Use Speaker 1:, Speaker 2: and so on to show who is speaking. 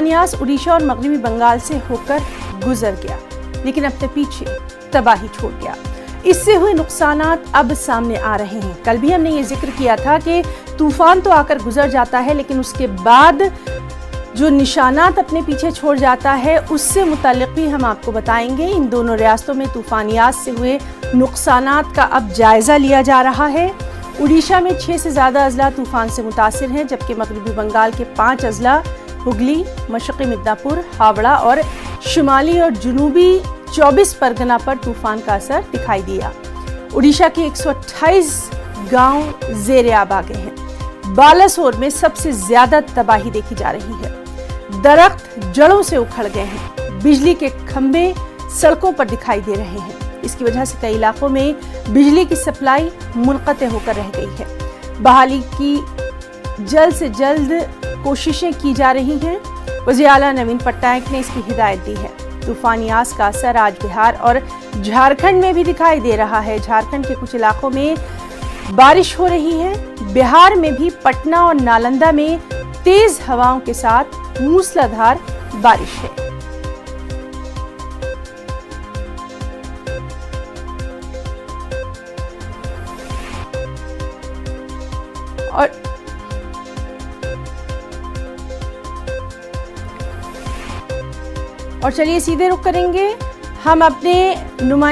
Speaker 1: यास उड़ीसा और मगरबी बंगाल से होकर गुजर गया, लेकिन अपने पीछे तबाही छोड़ गया। इससे हुए नुकसानात अब सामने आ रहे हैं। कल भी हमने ये जिक्र किया था कि तूफान तो आकर गुजर जाता है, लेकिन उसके बाद जो निशानात अपने पीछे छोड़ जाता है उससे मुताल्लिक भी हम आपको बताएंगे। इन दोनों रियासतों में तूफान यास से हुए नुकसानात का अब जायजा लिया जा रहा है। उड़ीसा में 6 से ज़्यादा अजला तूफान से मुतासिर हैं, जबकि मगरबी बंगाल के 5 अजला हुगली, मशरक़ी मिदनापुर, हावड़ा और शुमाली और जुनूबी 24 परगना पर तूफान का असर दिखाई दिया। उड़ीसा के 128 गांव ज़ेरे आब आ गए हैं। बालासोर में सबसे ज्यादा तबाही देखी जा रही है। दरख्त जड़ों से उखड़ गए हैं। बिजली के खंभे सड़कों पर दिखाई दे रहे हैं। इसकी वजह से कई इलाकों में बिजली की सप्लाई मुनक़ते होकर रह गई है। बहाली की जल्द से जल्द कोशिशें की जा रही हैं। वज़ीर आला नवीन पटनायक ने इसकी हिदायत दी है। तूफान यास का असर आज बिहार और झारखंड में भी दिखाई दे रहा है। झारखंड के कुछ इलाकों में बारिश हो रही है। बिहार में भी पटना और नालंदा में तेज हवाओं के साथ मूसलाधार बारिश है। और चलिए सीधे रुख करेंगे हम अपने नुमाइंदे